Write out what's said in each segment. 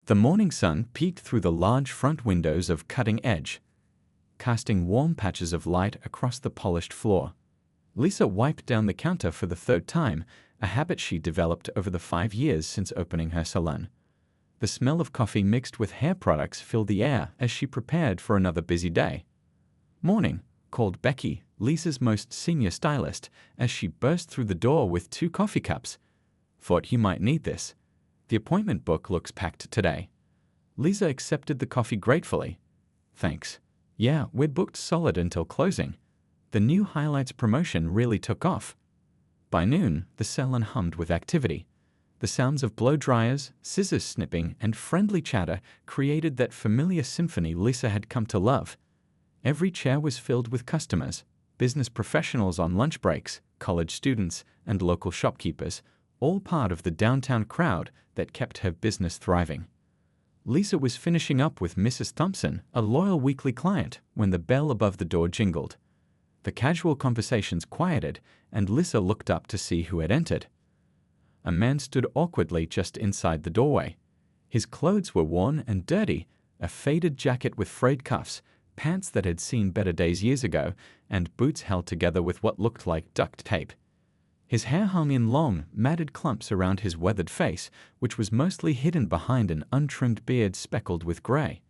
The morning sun peeked through the large front windows of Cutting Edge, casting warm patches of light across the polished floor. Lisa wiped down the counter for the third time, a habit she developed over the 5 years since opening her salon. The smell of coffee mixed with hair products filled the air as she prepared for another busy day. "Morning," called Becky, Lisa's most senior stylist, as she burst through the door with 2 coffee cups. "Thought you might need this. The appointment book looks packed today." Lisa accepted the coffee gratefully. "Thanks. Yeah, we're booked solid until closing. The new Highlights promotion really took off." By noon, the salon hummed with activity. The sounds of blow dryers, scissors snipping, and friendly chatter created that familiar symphony Lisa had come to love. Every chair was filled with customers, business professionals on lunch breaks, college students, and local shopkeepers, all part of the downtown crowd that kept her business thriving. Lisa was finishing up with Mrs. Thompson, a loyal weekly client, when the bell above the door jingled. The casual conversations quieted, and Lisa looked up to see who had entered. A man stood awkwardly just inside the doorway. His clothes were worn and dirty, a faded jacket with frayed cuffs, pants that had seen better days years ago, and boots held together with what looked like duct tape. His hair hung in long, matted clumps around his weathered face, which was mostly hidden behind an untrimmed beard speckled with gray.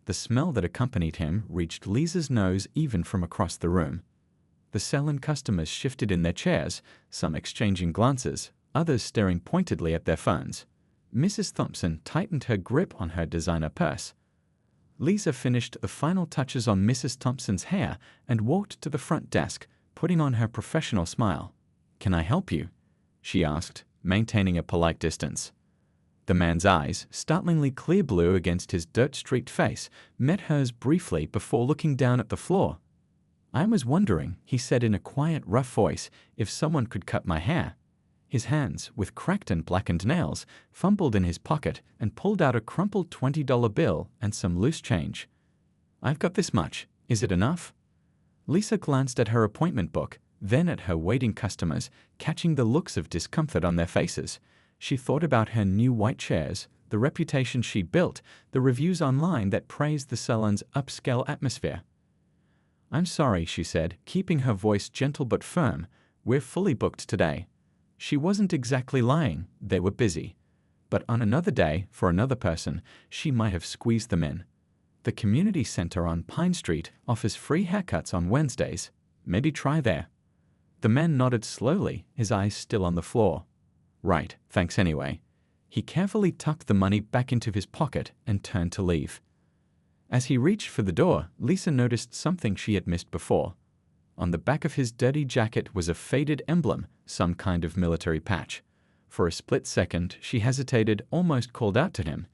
The smell that accompanied him reached Lisa's nose even from across the room. The salon customers shifted in their chairs, some exchanging glances, others staring pointedly at their phones. Mrs. Thompson tightened her grip on her designer purse. Lisa finished the final touches on Mrs. Thompson's hair and walked to the front desk, putting on her professional smile. "Can I help you?" she asked, maintaining a polite distance. The man's eyes, startlingly clear blue against his dirt-streaked face, met hers briefly before looking down at the floor. "I was wondering," he said in a quiet, rough voice, "if someone could cut my hair." His hands, with cracked and blackened nails, fumbled in his pocket and pulled out a crumpled $20 bill and some loose change. "I've got this much. Is it enough?" Lisa glanced at her appointment book, then at her waiting customers, catching the looks of discomfort on their faces. She thought about her new white chairs, the reputation she built, the reviews online that praised the salon's upscale atmosphere. "I'm sorry," she said, keeping her voice gentle but firm. "We're fully booked today." She wasn't exactly lying, they were busy. But on another day, for another person, she might have squeezed them in. The community center on Pine Street offers free haircuts on Wednesdays. Maybe try there. The man nodded slowly, his eyes still on the floor. "Right, thanks anyway." He carefully tucked the money back into his pocket and turned to leave. As he reached for the door, Lisa noticed something she had missed before. On the back of his dirty jacket was a faded emblem, some kind of military patch. For a split second, she hesitated, almost called out to him.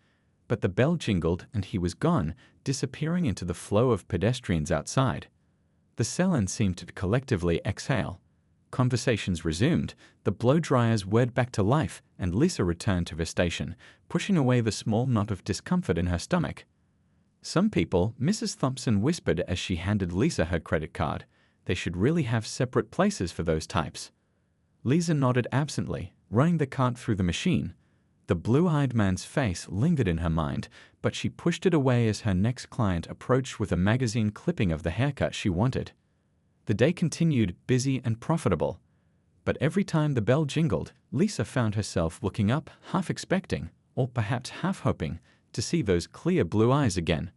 But the bell jingled and he was gone, disappearing into the flow of pedestrians outside. The salon seemed to collectively exhale. Conversations resumed, the blow dryers whirred back to life, and Lisa returned to her station, pushing away the small knot of discomfort in her stomach. "Some people," Mrs. Thompson whispered as she handed Lisa her credit card. "They should really have separate places for those types." Lisa nodded absently, running the card through the machine. The blue-eyed man's face lingered in her mind, but she pushed it away as her next client approached with a magazine clipping of the haircut she wanted. The day continued, busy and profitable. But every time the bell jingled, Lisa found herself looking up, half expecting, or perhaps half hoping, to see those clear blue eyes again.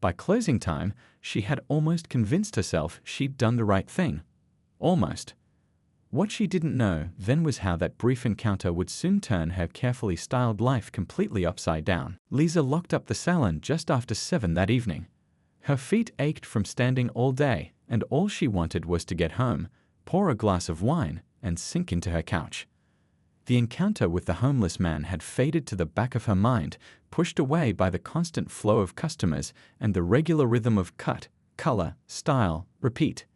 By closing time, she had almost convinced herself she'd done the right thing. Almost. What she didn't know then was how that brief encounter would soon turn her carefully styled life completely upside down. Lisa locked up the salon just after 7 that evening. Her feet ached from standing all day, and all she wanted was to get home, pour a glass of wine, and sink into her couch. The encounter with the homeless man had faded to the back of her mind, pushed away by the constant flow of customers and the regular rhythm of cut, color, style, repeat.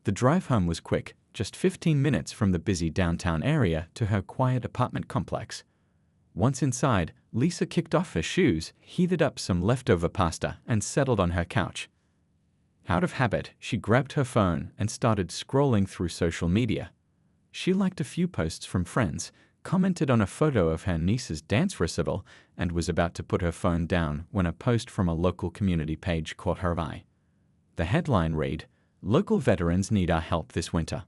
The drive home was quick, just 15 minutes from the busy downtown area to her quiet apartment complex. Once inside, Lisa kicked off her shoes, heated up some leftover pasta, and settled on her couch. Out of habit, she grabbed her phone and started scrolling through social media. She liked a few posts from friends, commented on a photo of her niece's dance recital and was about to put her phone down when a post from a local community page caught her eye. The headline read, "Local veterans need our help this winter."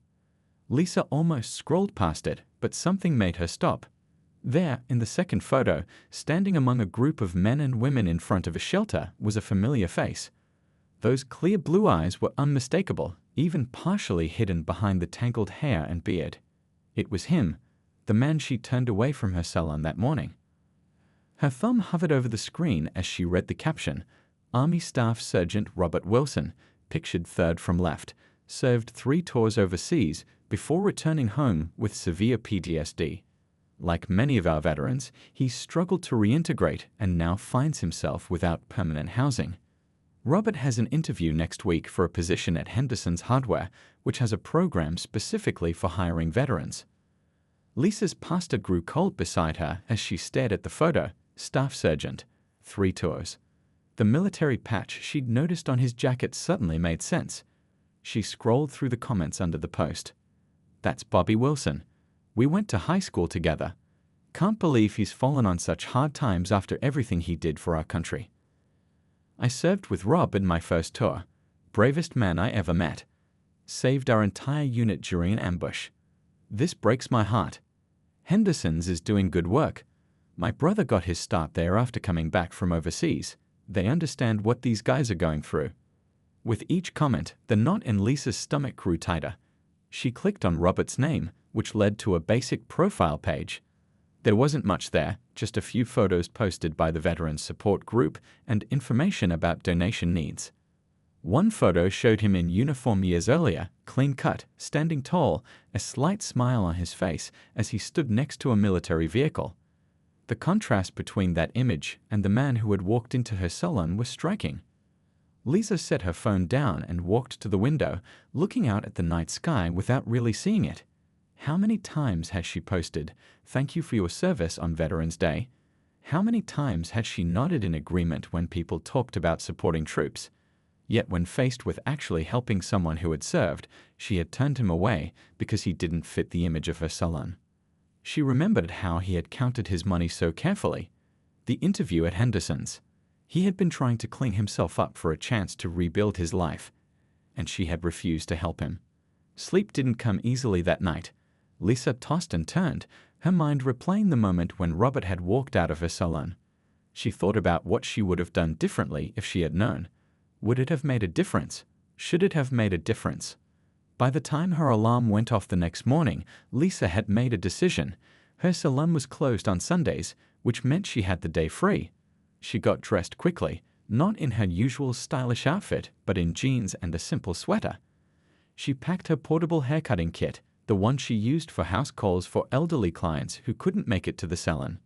Lisa almost scrolled past it, but something made her stop. There, in the second photo, standing among a group of men and women in front of a shelter, was a familiar face. Those clear blue eyes were unmistakable, even partially hidden behind the tangled hair and beard. It was him, the man she turned away from her salon that morning. Her thumb hovered over the screen as she read the caption, "Army Staff Sergeant Robert Wilson, pictured third from left, served 3 tours overseas before returning home with severe PTSD. Like many of our veterans, he struggled to reintegrate and now finds himself without permanent housing. Robert has an interview next week for a position at Henderson's Hardware, which has a program specifically for hiring veterans." Lisa's pasta grew cold beside her as she stared at the photo, Staff Sergeant, 3 tours. The military patch she'd noticed on his jacket suddenly made sense. She scrolled through the comments under the post. "That's Bobby Wilson. We went to high school together. Can't believe he's fallen on such hard times after everything he did for our country. I served with Rob in my first tour. Bravest man I ever met. Saved our entire unit during an ambush. This breaks my heart. Henderson's is doing good work. My brother got his start there after coming back from overseas. They understand what these guys are going through." With each comment, the knot in Lisa's stomach grew tighter. She clicked on Robert's name, which led to a basic profile page. There wasn't much there, just a few photos posted by the Veterans Support Group and information about donation needs. One photo showed him in uniform years earlier, clean-cut, standing tall, a slight smile on his face as he stood next to a military vehicle. The contrast between that image and the man who had walked into her salon was striking. Lisa set her phone down and walked to the window, looking out at the night sky without really seeing it. How many times had she posted, "Thank you for your service" on Veterans Day? How many times had she nodded in agreement when people talked about supporting troops? Yet when faced with actually helping someone who had served, she had turned him away because he didn't fit the image of her salon. She remembered how he had counted his money so carefully. The interview at Henderson's. He had been trying to clean himself up for a chance to rebuild his life, and she had refused to help him. Sleep didn't come easily that night. Lisa tossed and turned, her mind replaying the moment when Robert had walked out of her salon. She thought about what she would have done differently if she had known. Would it have made a difference? Should it have made a difference? By the time her alarm went off the next morning, Lisa had made a decision. Her salon was closed on Sundays, which meant she had the day free. She got dressed quickly, not in her usual stylish outfit, but in jeans and a simple sweater. She packed her portable haircutting kit, the one she used for house calls for elderly clients who couldn't make it to the salon.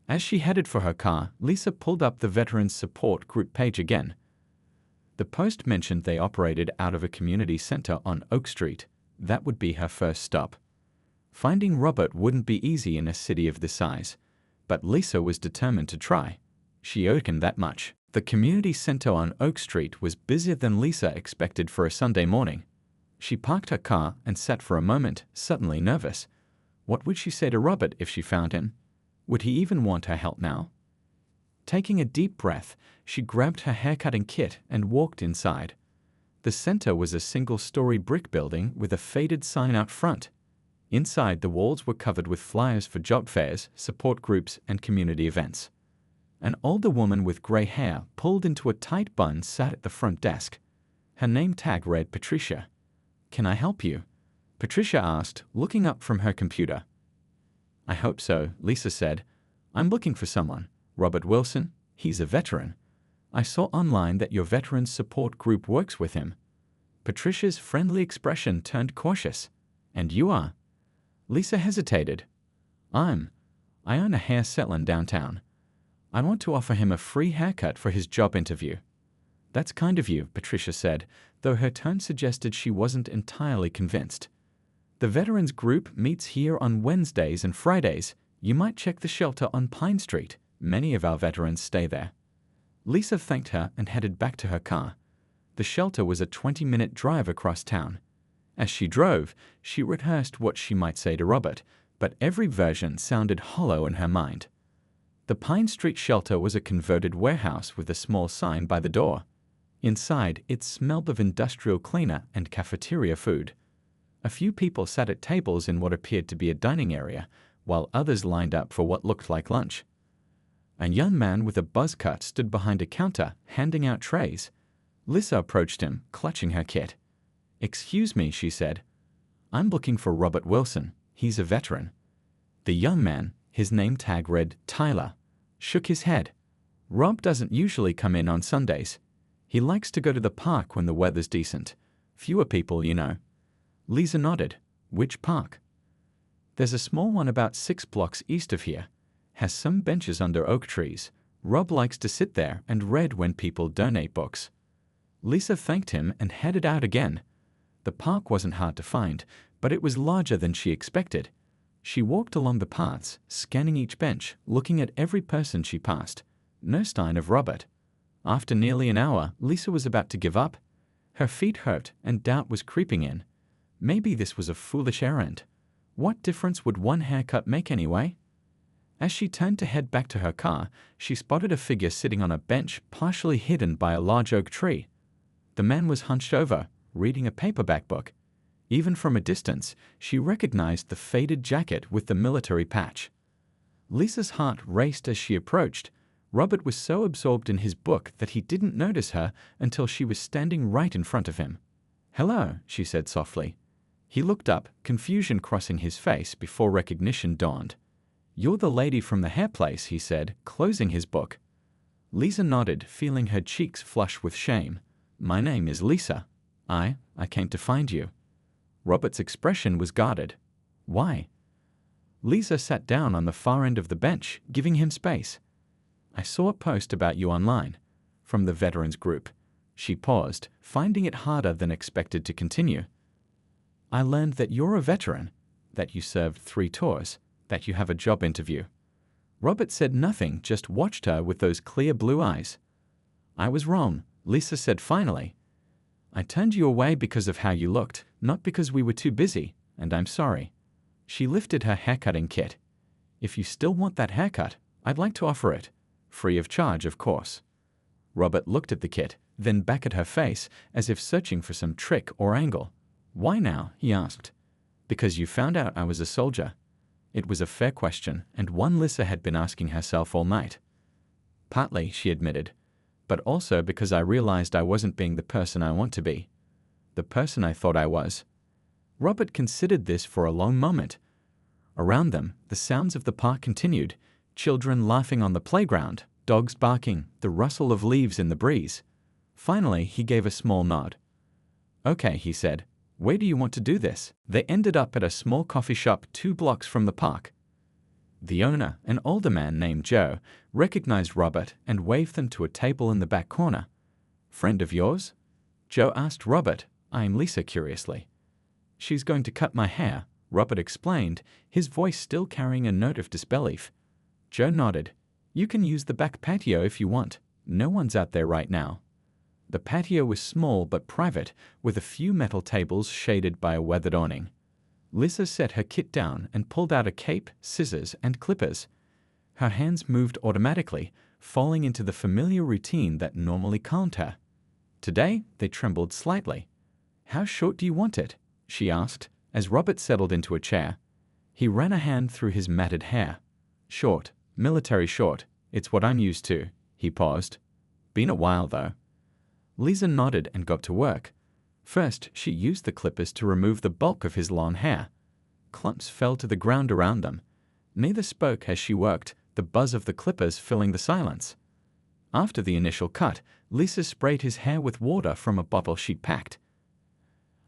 As she headed for her car, Lisa pulled up the Veterans Support Group page again. The post mentioned they operated out of a community center on Oak Street. That would be her first stop. Finding Robert wouldn't be easy in a city of this size, but Lisa was determined to try. She owed him that much. The community center on Oak Street was busier than Lisa expected for a Sunday morning. She parked her car and sat for a moment, suddenly nervous. What would she say to Robert if she found him? Would he even want her help now? Taking a deep breath, she grabbed her haircutting kit and walked inside. The center was a single-story brick building with a faded sign out front. Inside, the walls were covered with flyers for job fairs, support groups, and community events. An older woman with gray hair, pulled into a tight bun, sat at the front desk. Her name tag read Patricia. "Can I help you?" Patricia asked, looking up from her computer. "I hope so," Lisa said. "I'm looking for someone. Robert Wilson? He's a veteran. I saw online that your Veterans Support Group works with him." Patricia's friendly expression turned cautious. "And you are?" Lisa hesitated. I own a hair salon downtown. I want to offer him a free haircut for his job interview." "That's kind of you," Patricia said, though her tone suggested she wasn't entirely convinced. "The Veterans Group meets here on Wednesdays and Fridays. You might check the shelter on Pine Street. Many of our veterans stay there." Lisa thanked her and headed back to her car. The shelter was a 20-minute drive across town. As she drove, she rehearsed what she might say to Robert, but every version sounded hollow in her mind. The Pine Street shelter was a converted warehouse with a small sign by the door. Inside, it smelled of industrial cleaner and cafeteria food. A few people sat at tables in what appeared to be a dining area, while others lined up for what looked like lunch. A young man with a buzz cut stood behind a counter, handing out trays. Lisa approached him, clutching her kit. "Excuse me," she said. "I'm looking for Robert Wilson. He's a veteran." The young man, his name tag read Tyler, shook his head. "Rob doesn't usually come in on Sundays. He likes to go to the park when the weather's decent. Fewer people, you know." Lisa nodded. "Which park?" "There's a small one about 6 blocks east of here. Has some benches under oak trees. Rob likes to sit there and read when people donate books." Lisa thanked him and headed out again. The park wasn't hard to find, but it was larger than she expected. She walked along the paths, scanning each bench, looking at every person she passed. No sign of Robert. After nearly an hour, Lisa was about to give up. Her feet hurt and doubt was creeping in. Maybe this was a foolish errand. What difference would one haircut make anyway? As she turned to head back to her car, she spotted a figure sitting on a bench partially hidden by a large oak tree. The man was hunched over, reading a paperback book. Even from a distance, she recognized the faded jacket with the military patch. Lisa's heart raced as she approached. Robert was so absorbed in his book that he didn't notice her until she was standing right in front of him. "Hello," she said softly. He looked up, confusion crossing his face before recognition dawned. "You're the lady from the hair place," he said, closing his book. Lisa nodded, feeling her cheeks flush with shame. "My name is Lisa. I came to find you." Robert's expression was guarded. "Why?" Lisa sat down on the far end of the bench, giving him space. "I saw a post about you online, from the veterans group." She paused, finding it harder than expected to continue. "I learned that you're a veteran, that you served 3 tours, that you have a job interview." Robert said nothing, just watched her with those clear blue eyes. "I was wrong," Lisa said finally. "I turned you away because of how you looked, not because we were too busy, and I'm sorry." She lifted her haircutting kit. "If you still want that haircut, I'd like to offer it. Free of charge, of course." Robert looked at the kit, then back at her face, as if searching for some trick or angle. "Why now?" he asked. "Because you found out I was a soldier." It was a fair question, and one Lisa had been asking herself all night. "Partly," she admitted, "but also because I realized I wasn't being the person I want to be. The person I thought I was." Robert considered this for a long moment. Around them, the sounds of the park continued. Children laughing on the playground, dogs barking, the rustle of leaves in the breeze. Finally, he gave a small nod. "Okay," he said. "Where do you want to do this?" They ended up at a small coffee shop 2 blocks from the park. The owner, an older man named Joe, recognized Robert and waved them to a table in the back corner. "Friend of yours?" Joe asked Robert. "I'm Lisa," curiously. "She's going to cut my hair," Robert explained, his voice still carrying a note of disbelief. Joe nodded. "You can use the back patio if you want. No one's out there right now." The patio was small but private, with a few metal tables shaded by a weathered awning. Lisa set her kit down and pulled out a cape, scissors, and clippers. Her hands moved automatically, falling into the familiar routine that normally calmed her. Today, they trembled slightly. "How short do you want it?" she asked, as Robert settled into a chair. He ran a hand through his matted hair. "Short, military short. It's what I'm used to." He paused. "Been a while, though." Lisa nodded and got to work. First, she used the clippers to remove the bulk of his long hair. Clumps fell to the ground around them. Neither spoke as she worked, the buzz of the clippers filling the silence. After the initial cut, Lisa sprayed his hair with water from a bottle she'd packed.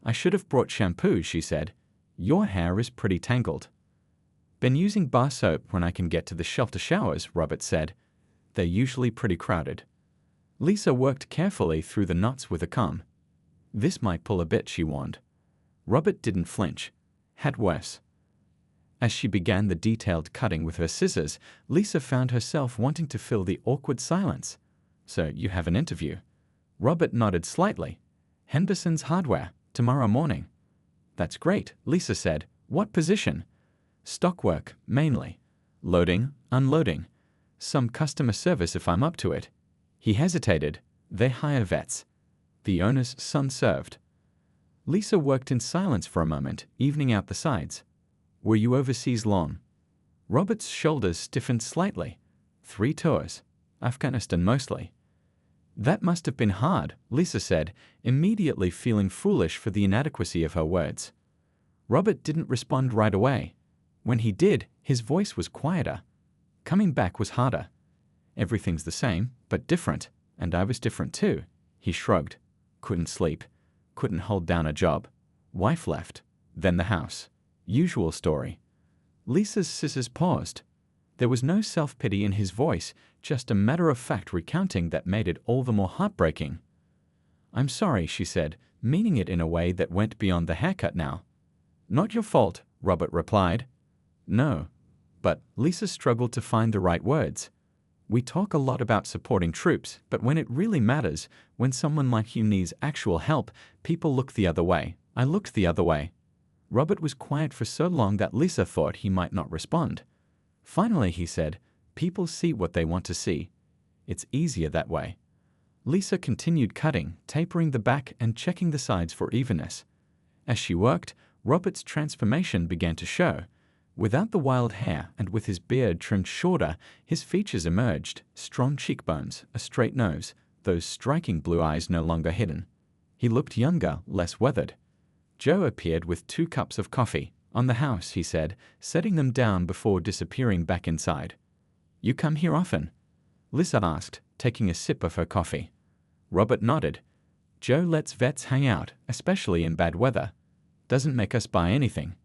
"I should have brought shampoo," she said. "Your hair is pretty tangled." "Been using bar soap when I can get to the shelter showers," Robert said. "They're usually pretty crowded." Lisa worked carefully through the knots with a comb. "This might pull a bit," she warned. Robert didn't flinch. "Had worse." As she began the detailed cutting with her scissors, Lisa found herself wanting to fill the awkward silence. "So you have an interview?" Robert nodded slightly. "Henderson's Hardware, tomorrow morning." "That's great," Lisa said. "What position?" Stock work, mainly. Loading, unloading. Some customer service if I'm up to it. He hesitated. They hire vets. The owner's son served. Lisa worked in silence for a moment, evening out the sides. Were you overseas long? Robert's shoulders stiffened slightly. 3 tours. Afghanistan mostly. That must have been hard, Lisa said, immediately feeling foolish for the inadequacy of her words. Robert didn't respond right away. When he did, his voice was quieter. Coming back was harder. Everything's the same, but different, and I was different too. He shrugged. Couldn't sleep. Couldn't hold down a job. Wife left. Then the house. Usual story. Lisa's scissors paused. There was no self-pity in his voice, just a matter-of-fact recounting that made it all the more heartbreaking. I'm sorry, she said, meaning it in a way that went beyond the haircut now. Not your fault, Robert replied. No. But Lisa struggled to find the right words. We talk a lot about supporting troops, but when it really matters, when someone like you needs actual help, people look the other way. I looked the other way. Robert was quiet for so long that Lisa thought he might not respond. Finally, he said, people see what they want to see. It's easier that way. Lisa continued cutting, tapering the back and checking the sides for evenness. As she worked, Robert's transformation began to show. Without the wild hair and with his beard trimmed shorter, his features emerged, strong cheekbones, a straight nose, those striking blue eyes no longer hidden. He looked younger, less weathered. Joe appeared with 2 cups of coffee. On the house, he said, setting them down before disappearing back inside. You come here often? Lisa asked, taking a sip of her coffee. Robert nodded. Joe lets vets hang out, especially in bad weather. Doesn't make us buy anything.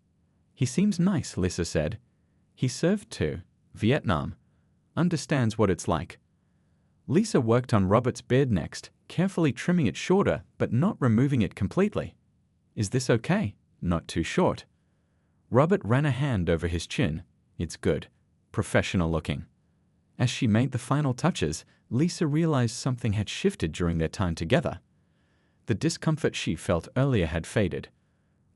He seems nice, Lisa said. He served too. Vietnam. Understands what it's like. Lisa worked on Robert's beard next, carefully trimming it shorter but not removing it completely. Is this okay? Not too short. Robert ran a hand over his chin. It's good. Professional looking. As she made the final touches, Lisa realized something had shifted during their time together. The discomfort she felt earlier had faded.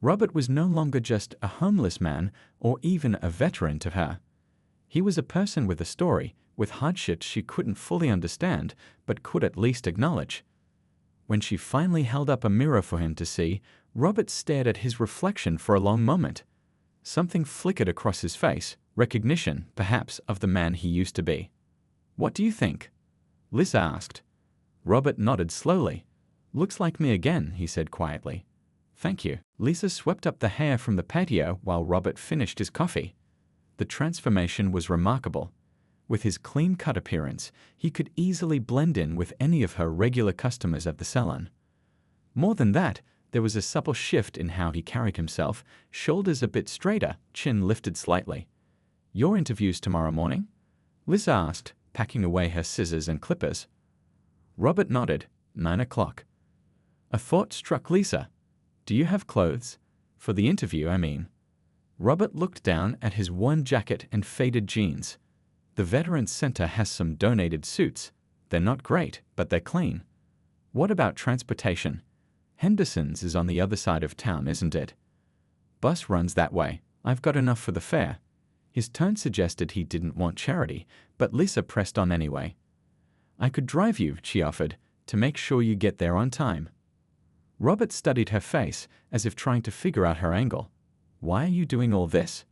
Robert was no longer just a homeless man or even a veteran to her. He was a person with a story, with hardships she couldn't fully understand, but could at least acknowledge. When she finally held up a mirror for him to see, Robert stared at his reflection for a long moment. Something flickered across his face, recognition, perhaps, of the man he used to be. What do you think? Lisa asked. Robert nodded slowly. Looks like me again, he said quietly. Thank you. Lisa swept up the hair from the patio while Robert finished his coffee. The transformation was remarkable. With his clean-cut appearance, he could easily blend in with any of her regular customers at the salon. More than that, there was a supple shift in how he carried himself, shoulders a bit straighter, chin lifted slightly. Your interview's tomorrow morning? Lisa asked, packing away her scissors and clippers. Robert nodded. 9 o'clock. A thought struck Lisa. Do you have clothes? For the interview, I mean. Robert looked down at his worn jacket and faded jeans. The Veterans Center has some donated suits. They're not great, but they're clean. What about transportation? Henderson's is on the other side of town, isn't it? Bus runs that way. I've got enough for the fare. His tone suggested he didn't want charity, but Lisa pressed on anyway. I could drive you, she offered, to make sure you get there on time. Robert studied her face, as if trying to figure out her angle. Why are you doing all this?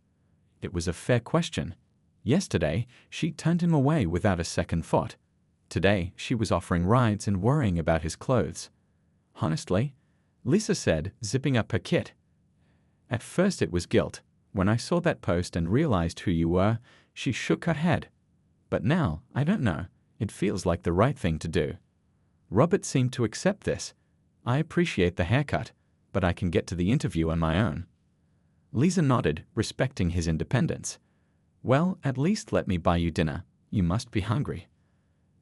It was a fair question. Yesterday, she turned him away without a second thought. Today, she was offering rides and worrying about his clothes. Honestly, Lisa said, zipping up her kit. At first it was guilt. When I saw that post and realized who you were, she shook her head. But now, I don't know. It feels like the right thing to do. Robert seemed to accept this. I appreciate the haircut, but I can get to the interview on my own. Lisa nodded, respecting his independence. Well, at least let me buy you dinner. You must be hungry.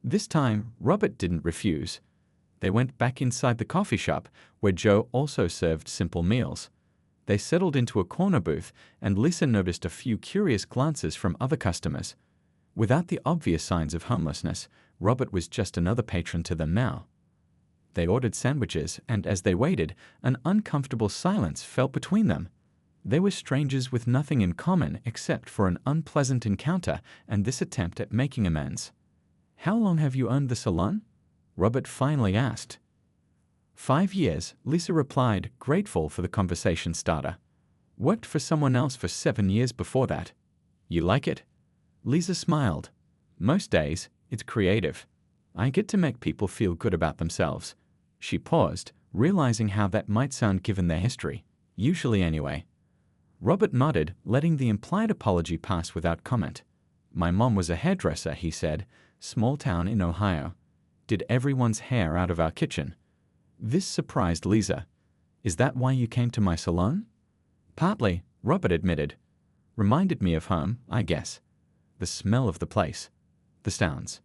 This time, Robert didn't refuse. They went back inside the coffee shop, where Joe also served simple meals. They settled into a corner booth, and Lisa noticed a few curious glances from other customers. Without the obvious signs of homelessness, Robert was just another patron to them now. They ordered sandwiches, and as they waited, an uncomfortable silence fell between them. They were strangers with nothing in common except for an unpleasant encounter and this attempt at making amends. "How long have you owned the salon?" Robert finally asked. 5 years, Lisa replied, grateful for the conversation starter. "Worked for someone else for 7 years before that." "You like it?" Lisa smiled. "Most days, it's creative. I get to make people feel good about themselves." She paused, realizing how that might sound given their history. Usually anyway. Robert nodded, letting the implied apology pass without comment. "My mom was a hairdresser," he said. "Small town in Ohio. Did everyone's hair out of our kitchen." This surprised Lisa. "Is that why you came to my salon?" "Partly," Robert admitted. "Reminded me of home, I guess. The smell of the place. The sounds."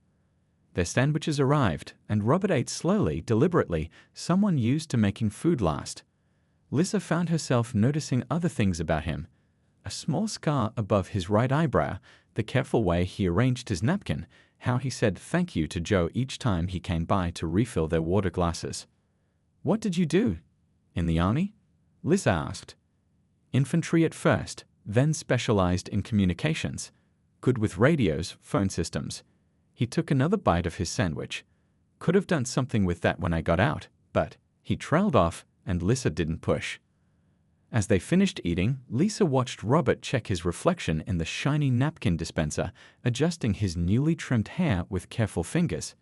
Their sandwiches arrived, and Robert ate slowly, deliberately, someone used to making food last. Lisa found herself noticing other things about him. A small scar above his right eyebrow, the careful way he arranged his napkin, how he said thank you to Joe each time he came by to refill their water glasses. "What did you do?" "In the army?" Lisa asked. "Infantry at first, then specialized in communications. Good with radios, phone systems." He took another bite of his sandwich. "Could have done something with that when I got out, but..." He trailed off, and Lisa didn't push. As they finished eating, Lisa watched Robert check his reflection in the shiny napkin dispenser, adjusting his newly trimmed hair with careful fingers.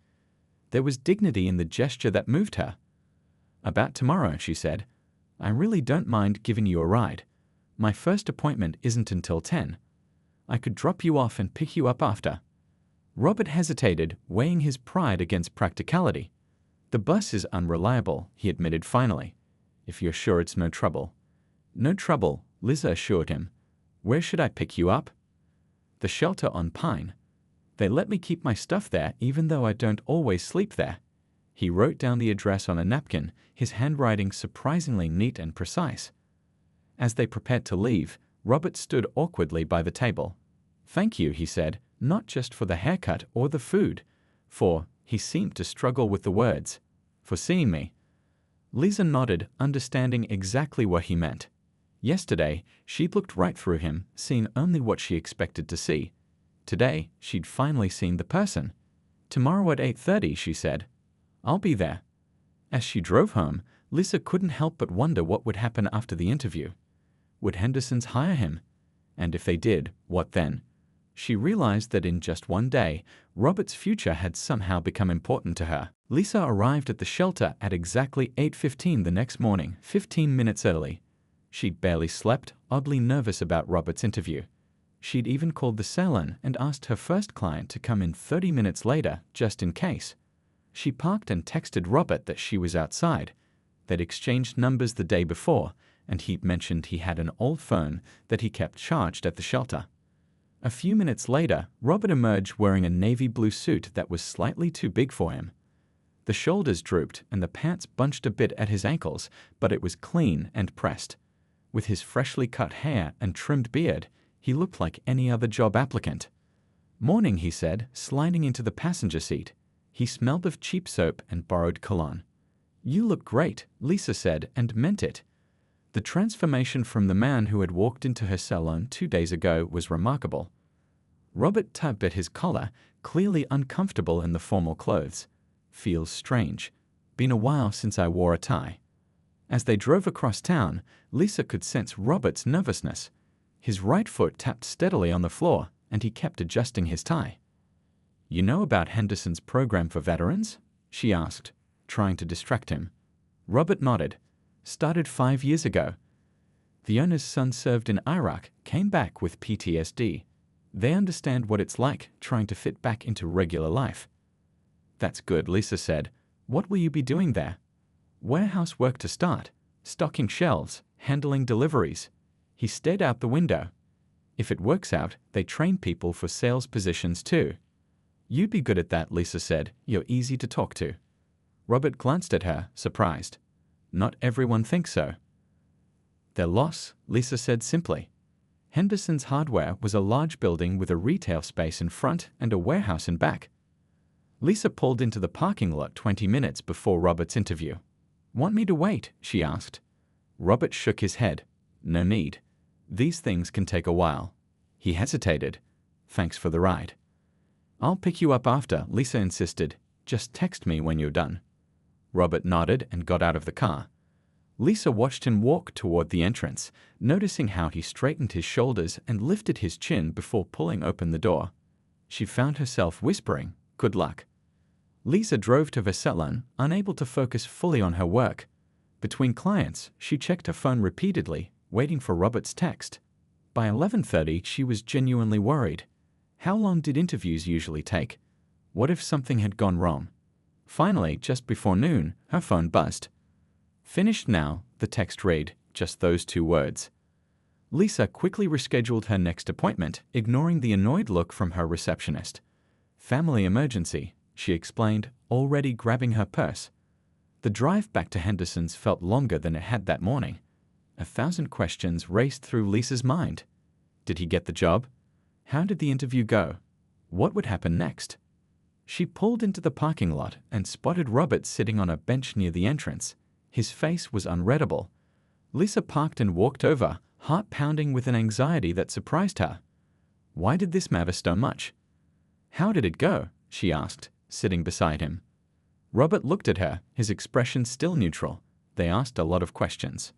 There was dignity in the gesture that moved her. "About tomorrow," she said. "I really don't mind giving you a ride. My first appointment isn't until 10. I could drop you off and pick you up after." Robert hesitated, weighing his pride against practicality. "The bus is unreliable," he admitted finally. "If you're sure it's no trouble." "No trouble," Lisa assured him. "Where should I pick you up?" "The shelter on Pine. They let me keep my stuff there even though I don't always sleep there." He wrote down the address on a napkin, his handwriting surprisingly neat and precise. As they prepared to leave, Robert stood awkwardly by the table. "Thank you," he said, "not just for the haircut or the food, for," he seemed to struggle with the words, "for seeing me." Lisa nodded, understanding exactly what he meant. Yesterday, she'd looked right through him, seeing only what she expected to see. Today, she'd finally seen the person. "Tomorrow at 8:30, she said. "I'll be there." As she drove home, Lisa couldn't help but wonder what would happen after the interview. Would Henderson's hire him? And if they did, what then? She realized that in just one day, Robert's future had somehow become important to her. Lisa arrived at the shelter at exactly 8:15 the next morning, 15 minutes early. She'd barely slept, oddly nervous about Robert's interview. She'd even called the salon and asked her first client to come in 30 minutes later, just in case. She parked and texted Robert that she was outside. They'd exchanged numbers the day before, and he'd mentioned he had an old phone that he kept charged at the shelter. A few minutes later, Robert emerged wearing a navy blue suit that was slightly too big for him. The shoulders drooped and the pants bunched a bit at his ankles, but it was clean and pressed. With his freshly cut hair and trimmed beard, he looked like any other job applicant. "Morning," he said, sliding into the passenger seat. He smelled of cheap soap and borrowed cologne. "You look great," Lisa said, and meant it. The transformation from the man who had walked into her salon 2 days ago was remarkable. Robert tugged at his collar, clearly uncomfortable in the formal clothes. "Feels strange. Been a while since I wore a tie." As they drove across town, Lisa could sense Robert's nervousness. His right foot tapped steadily on the floor, and he kept adjusting his tie. "You know about Henderson's program for veterans?" she asked, trying to distract him. Robert nodded. "Started 5 years ago. The owner's son served in Iraq, came back with PTSD. They understand what it's like trying to fit back into regular life." "That's good," Lisa said. "What will you be doing there?" "Warehouse work to start. Stocking shelves, handling deliveries." He stared out the window. "If it works out, they train people for sales positions too." "You'd be good at that," Lisa said. "You're easy to talk to." Robert glanced at her, surprised. "Not everyone thinks so." "Their loss," Lisa said simply. Henderson's Hardware was a large building with a retail space in front and a warehouse in back. Lisa pulled into the parking lot 20 minutes before Robert's interview. "Want me to wait?" she asked. Robert shook his head. "No need. These things can take a while. He hesitated. Thanks for the ride. I'll pick you up after, Lisa insisted. Just text me when you're done. Robert nodded and got out of the car. Lisa watched him walk toward the entrance, noticing how he straightened his shoulders and lifted his chin before pulling open the door. She found herself whispering, "Good luck." Lisa drove to Vesellan, unable to focus fully on her work. Between clients, she checked her phone repeatedly, waiting for Robert's text. By 11:30, she was genuinely worried. How long did interviews usually take? What if something had gone wrong? Finally, just before noon, her phone buzzed. Finished now, the text read, just those 2 words. Lisa quickly rescheduled her next appointment, ignoring the annoyed look from her receptionist. Family emergency, she explained, already grabbing her purse. The drive back to Henderson's felt longer than it had that morning. 1,000 questions raced through Lisa's mind. Did he get the job? How did the interview go? What would happen next? She pulled into the parking lot and spotted Robert sitting on a bench near the entrance. His face was unreadable. Lisa parked and walked over, heart pounding with an anxiety that surprised her. Why did this matter so much? How did it go? She asked, sitting beside him. Robert looked at her, his expression still neutral. They asked a lot of questions.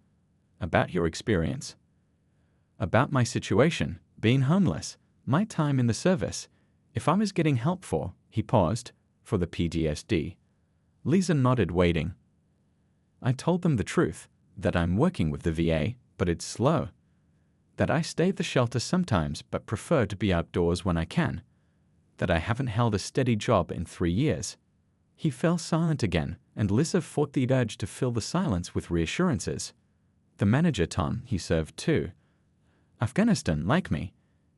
About your experience. About my situation, being homeless, my time in the service. If I was getting help for, he paused, for the PTSD. Lisa nodded, waiting. I told them the truth, that I'm working with the VA, but it's slow. That I stay at the shelter sometimes but prefer to be outdoors when I can. That I haven't held a steady job in 3 years. He fell silent again, and Lisa fought the urge to fill the silence with reassurances. The manager, Tom, he served too. Afghanistan, like me.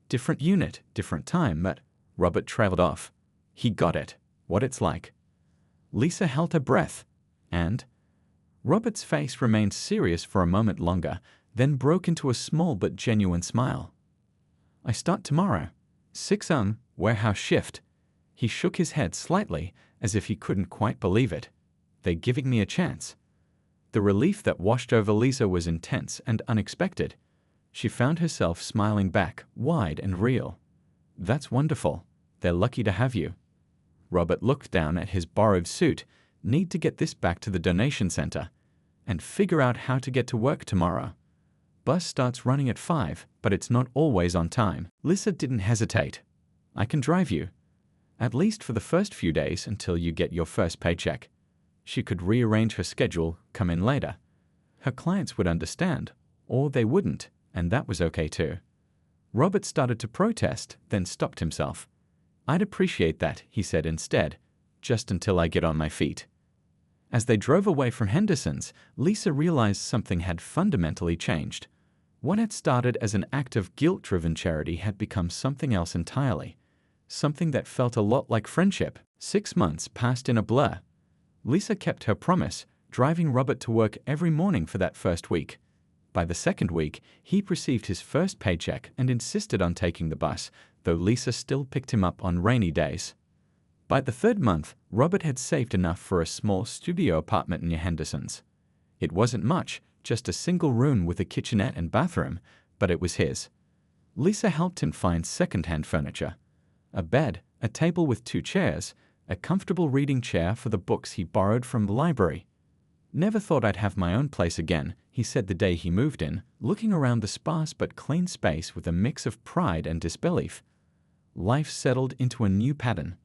Different unit, different time, but Robert trailed off. He got it, what it's like. Lisa held her breath, and Robert's face remained serious for a moment longer, then broke into a small but genuine smile. I start tomorrow. 6 a.m., warehouse shift. He shook his head slightly, as if he couldn't quite believe it. They're giving me a chance. The relief that washed over Lisa was intense and unexpected. She found herself smiling back, wide and real. That's wonderful. They're lucky to have you. Robert looked down at his borrowed suit. Need to get this back to the donation center. And figure out how to get to work tomorrow. Bus starts running at 5, but it's not always on time. Lisa didn't hesitate. I can drive you. At least for the first few days until you get your first paycheck. She could rearrange her schedule, come in later. Her clients would understand, or they wouldn't, and that was okay too. Robert started to protest, then stopped himself. I'd appreciate that, he said instead, just until I get on my feet. As they drove away from Henderson's, Lisa realized something had fundamentally changed. What had started as an act of guilt-driven charity had become something else entirely. Something that felt a lot like friendship. 6 months passed in a blur. Lisa kept her promise, driving Robert to work every morning for that first week. By the second week, he received his first paycheck and insisted on taking the bus, though Lisa still picked him up on rainy days. By the 3rd month, Robert had saved enough for a small studio apartment near Henderson's. It wasn't much, just a single room with a kitchenette and bathroom, but it was his. Lisa helped him find second-hand furniture. A bed, a table with 2 chairs, a comfortable reading chair for the books he borrowed from the library. Never thought I'd have my own place again, he said the day he moved in, looking around the sparse but clean space with a mix of pride and disbelief. Life settled into a new pattern.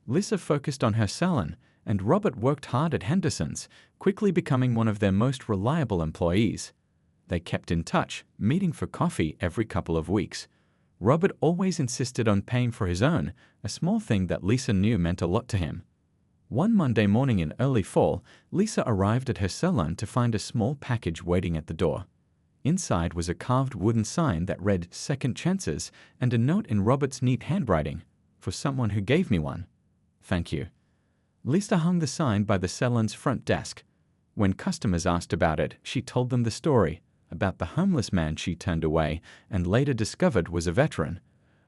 Lisa focused on her salon, and Robert worked hard at Henderson's, quickly becoming one of their most reliable employees. They kept in touch, meeting for coffee every couple of weeks. Robert always insisted on paying for his own, a small thing that Lisa knew meant a lot to him. One Monday morning in early fall, Lisa arrived at her salon to find a small package waiting at the door. Inside was a carved wooden sign that read "Second Chances" and a note in Robert's neat handwriting, "For someone who gave me one. Thank you." Lisa hung the sign by the salon's front desk. When customers asked about it, she told them the story, about the homeless man she turned away and later discovered was a veteran,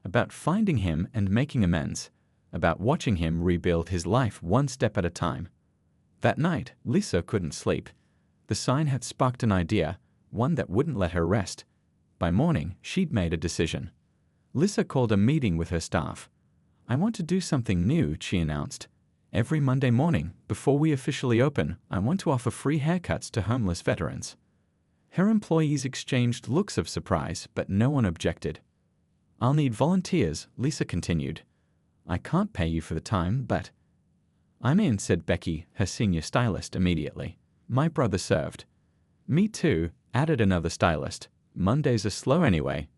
about finding him and making amends, about watching him rebuild his life one step at a time. That night, Lisa couldn't sleep. The sign had sparked an idea, one that wouldn't let her rest. by morning, she'd made a decision. Lisa called a meeting with her staff. "I want to do something new," she announced. "Every Monday morning, before we officially open, I want to offer free haircuts to homeless veterans." Her employees exchanged looks of surprise, but no one objected. "I'll need volunteers," Lisa continued. "I can't pay you for the time, but—" "I'm in," said Becky, her senior stylist, immediately. "My brother served." "Me too," added another stylist. "Mondays are slow anyway."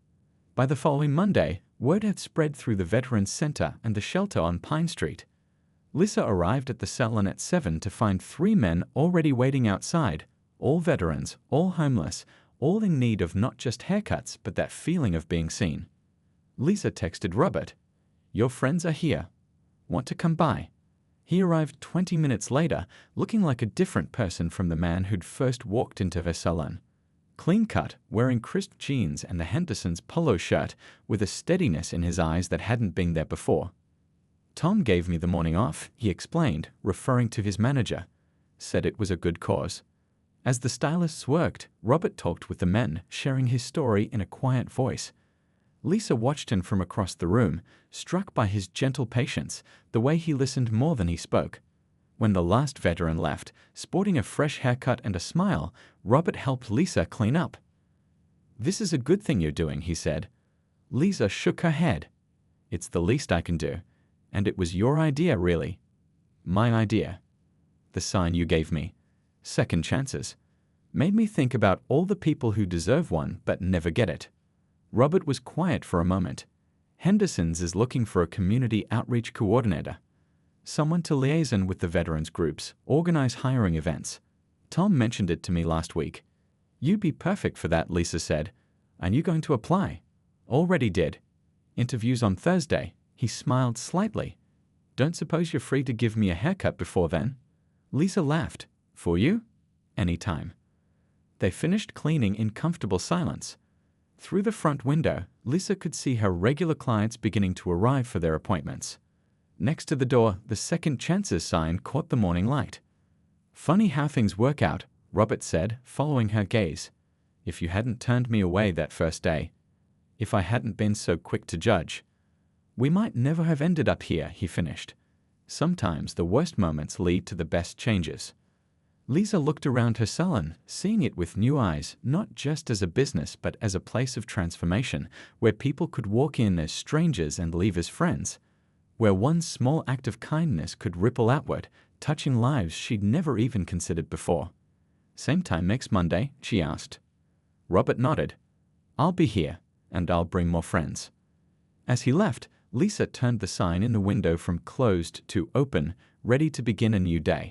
By the following Monday, word had spread through the Veterans Center and the shelter on Pine Street. Lisa arrived at the salon at 7 to find 3 men already waiting outside, all veterans, all homeless, all in need of not just haircuts but that feeling of being seen. Lisa texted Robert, "Your friends are here. Want to come by?" He arrived 20 minutes later, looking like a different person from the man who'd first walked into her salon. Clean-cut, wearing crisp jeans and the Henderson's polo shirt, with a steadiness in his eyes that hadn't been there before. "Tom gave me the morning off," he explained, referring to his manager. "Said it was a good cause." As the stylists worked, Robert talked with the men, sharing his story in a quiet voice. Lisa watched him from across the room, struck by his gentle patience, the way he listened more than he spoke. When the last veteran left, sporting a fresh haircut and a smile, Robert helped Lisa clean up. "This is a good thing you're doing," he said. Lisa shook her head. "It's the least I can do. And it was your idea, really." "My idea." "The sign you gave me. Second chances. Made me think about all the people who deserve one but never get it." Robert was quiet for a moment. "Henderson's is looking for a community outreach coordinator. Someone to liaison with the veterans groups, organize hiring events. Tom mentioned it to me last week." "You'd be perfect for that," Lisa said. "Are you going to apply?" "Already did. Interviews on Thursday." He smiled slightly. "Don't suppose you're free to give me a haircut before then?" Lisa laughed. "For you? Anytime." They finished cleaning in comfortable silence. Through the front window, Lisa could see her regular clients beginning to arrive for their appointments. Next to the door, the Second Chances sign caught the morning light. "Funny how things work out," Robert said, following her gaze. "If you hadn't turned me away that first day. If I hadn't been so quick to judge. We might never have ended up here," he finished. "Sometimes the worst moments lead to the best changes." Lisa looked around her salon, seeing it with new eyes, not just as a business but as a place of transformation, where people could walk in as strangers and leave as friends, where one small act of kindness could ripple outward, touching lives she'd never even considered before. "Same time next Monday?" she asked. Robert nodded. "I'll be here, and I'll bring more friends." As he left, Lisa turned the sign in the window from closed to open, ready to begin a new day.